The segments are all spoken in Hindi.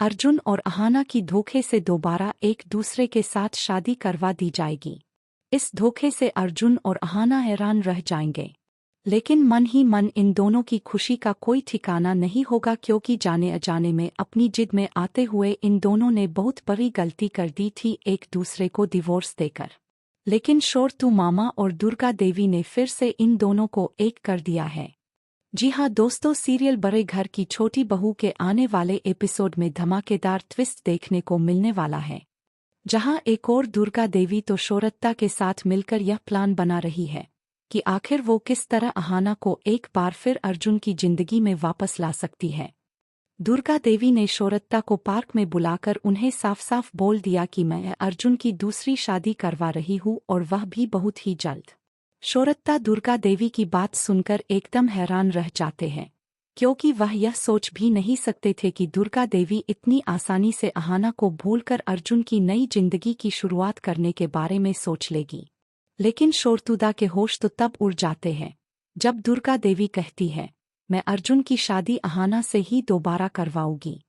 अर्जुन और अहाना की धोखे से दोबारा एक दूसरे के साथ शादी करवा दी जाएगी। इस धोखे से अर्जुन और अहाना हैरान रह जाएंगे, लेकिन मन ही मन इन दोनों की खुशी का कोई ठिकाना नहीं होगा, क्योंकि जाने अजाने में अपनी जिद में आते हुए इन दोनों ने बहुत बड़ी गलती कर दी थी एक दूसरे को डिवोर्स देकर। लेकिन शोरतू मामा और दुर्गा देवी ने फिर से इन दोनों को एक कर दिया है। जी हाँ दोस्तों, सीरियल बड़े घर की छोटी बहू के आने वाले एपिसोड में धमाकेदार ट्विस्ट देखने को मिलने वाला है, जहां एक और दुर्गा देवी तो शोरत्ता के साथ मिलकर यह प्लान बना रही है कि आखिर वो किस तरह अहाना को एक बार फिर अर्जुन की जिंदगी में वापस ला सकती है। दुर्गा देवी ने शोरत्ता को पार्क में बुलाकर उन्हें साफ साफ बोल दिया कि मैं अर्जुन की दूसरी शादी करवा रही हूँ, और वह भी बहुत ही जल्द। शोरत्ता दुर्गा देवी की बात सुनकर एकदम हैरान रह जाते हैं, क्योंकि वह यह सोच भी नहीं सकते थे कि दुर्गा देवी इतनी आसानी से अहाना को भूलकर अर्जुन की नई जिंदगी की शुरुआत करने के बारे में सोच लेगी। लेकिन शोरतुदा के होश तो तब उड़ जाते हैं जब दुर्गा देवी कहती है, मैं अर्जुन की शादी अहाना से ही दोबारा करवाऊंगी।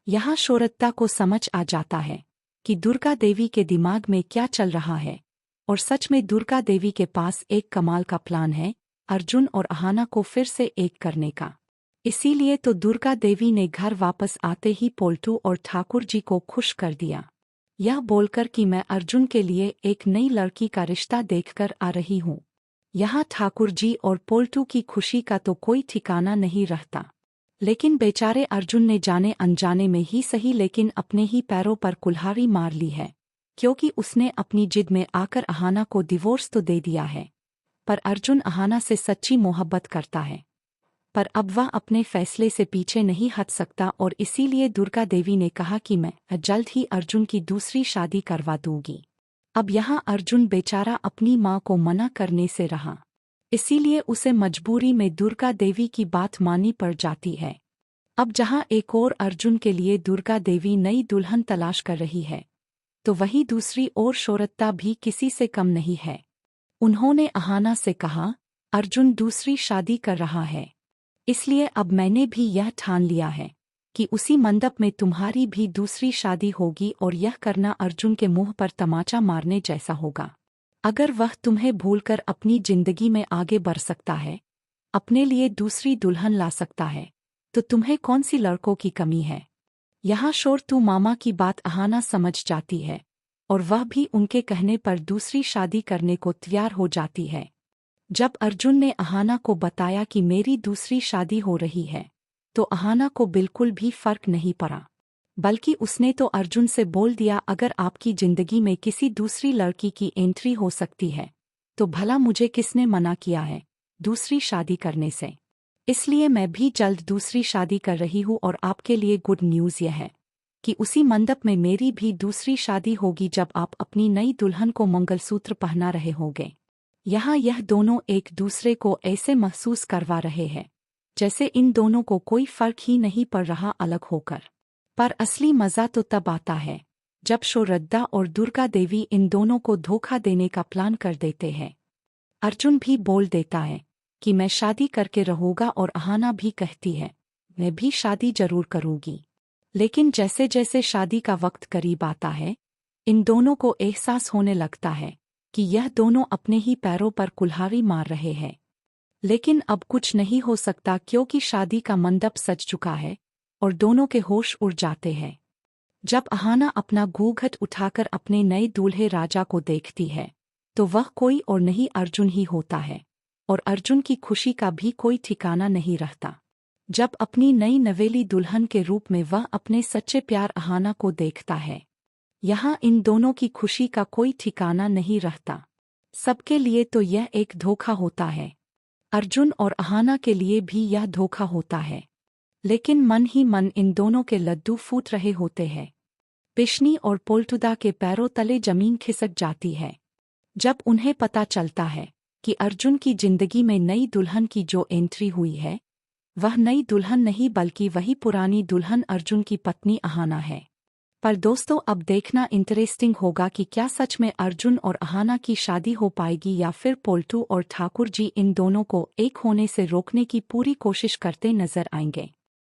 यहाँ शोरत्ता को समझ आ जाता है कि दुर्गा देवी के दिमाग में क्या चल रहा है, और सच में दुर्गा देवी के पास एक कमाल का प्लान है अर्जुन और अहाना को फिर से एक करने का। इसीलिए तो दुर्गा देवी ने घर वापस आते ही पोल्टू और ठाकुर जी को खुश कर दिया, यह बोलकर कि मैं अर्जुन के लिए एक नई लड़की का रिश्ता देखकर आ रही हूँ। यहाँ ठाकुर जी और पोल्टू की खुशी का तो कोई ठिकाना नहीं रहता, लेकिन बेचारे अर्जुन ने जाने अनजाने में ही सही लेकिन अपने ही पैरों पर कुल्हाड़ी मार ली है, क्योंकि उसने अपनी जिद में आकर अहाना को डिवोर्स तो दे दिया है, पर अर्जुन अहाना से सच्ची मोहब्बत करता है। पर अब वह अपने फैसले से पीछे नहीं हट सकता, और इसीलिए दुर्गा देवी ने कहा कि मैं जल्द ही अर्जुन की दूसरी शादी करवा दूंगी। अब यहाँ अर्जुन बेचारा अपनी माँ को मना करने से रहा, इसीलिए उसे मजबूरी में दुर्गा देवी की बात माननी पड़ जाती है। अब जहाँ एक और अर्जुन के लिए दुर्गा देवी नई दुल्हन तलाश कर रही है, तो वही दूसरी ओर शोरत्ता भी किसी से कम नहीं है। उन्होंने अहाना से कहा, अर्जुन दूसरी शादी कर रहा है, इसलिए अब मैंने भी यह ठान लिया है कि उसी मंडप में तुम्हारी भी दूसरी शादी होगी, और यह करना अर्जुन के मुंह पर तमाचा मारने जैसा होगा। अगर वह तुम्हें भूलकर अपनी जिंदगी में आगे बढ़ सकता है, अपने लिए दूसरी दुल्हन ला सकता है, तो तुम्हें कौन सी लड़कों की कमी है। यहाँ शोरतू मामा की बात अहाना समझ जाती है, और वह भी उनके कहने पर दूसरी शादी करने को तैयार हो जाती है। जब अर्जुन ने अहाना को बताया कि मेरी दूसरी शादी हो रही है, तो अहाना को बिल्कुल भी फर्क नहीं पड़ा, बल्कि उसने तो अर्जुन से बोल दिया, अगर आपकी जिंदगी में किसी दूसरी लड़की की एंट्री हो सकती है, तो भला मुझे किसने मना किया है दूसरी शादी करने से। इसलिए मैं भी जल्द दूसरी शादी कर रही हूँ, और आपके लिए गुड न्यूज़ यह है कि उसी मंडप में मेरी भी दूसरी शादी होगी, जब आप अपनी नई दुल्हन को मंगलसूत्र पहना रहे होंगे। यहाँ यह दोनों एक दूसरे को ऐसे महसूस करवा रहे हैं जैसे इन दोनों को कोई फर्क ही नहीं पड़ रहा अलग होकर। पर असली मज़ा तो तब आता है जब शोरत्ता और दुर्गा देवी इन दोनों को धोखा देने का प्लान कर देते हैं। अर्जुन भी बोल देता है कि मैं शादी करके रहूँगा, और अहाना भी कहती है मैं भी शादी जरूर करूँगी। लेकिन जैसे जैसे शादी का वक्त करीब आता है, इन दोनों को एहसास होने लगता है कि यह दोनों अपने ही पैरों पर कुल्हाड़ी मार रहे हैं। लेकिन अब कुछ नहीं हो सकता, क्योंकि शादी का मंडप सज चुका है और दोनों के होश उड़ जाते हैं। जब अहाना अपना घूंघट उठाकर अपने नए दूल्हे राजा को देखती है, तो वह कोई और नहीं अर्जुन ही होता है, और अर्जुन की खुशी का भी कोई ठिकाना नहीं रहता जब अपनी नई नवेली दुल्हन के रूप में वह अपने सच्चे प्यार अहाना को देखता है। यहाँ इन दोनों की खुशी का कोई ठिकाना नहीं रहता, सबके लिए तो यह एक धोखा होता है। अर्जुन और अहाना के लिए भी यह धोखा होता है, लेकिन मन ही मन इन दोनों के लड्डू फूट रहे होते हैं। पिशनी और पोल्टुदा के पैरों तले जमीन खिसक जाती है जब उन्हें पता चलता है कि अर्जुन की जिंदगी में नई दुल्हन की जो एंट्री हुई है, वह नई दुल्हन नहीं बल्कि वही पुरानी दुल्हन अर्जुन की पत्नी अहाना है। पर दोस्तों, अब देखना इंटरेस्टिंग होगा कि क्या सच में अर्जुन और अहाना की शादी हो पाएगी, या फिर पोल्टू और ठाकुर जी इन दोनों को एक होने से रोकने की पूरी कोशिश करते नजर आएंगे।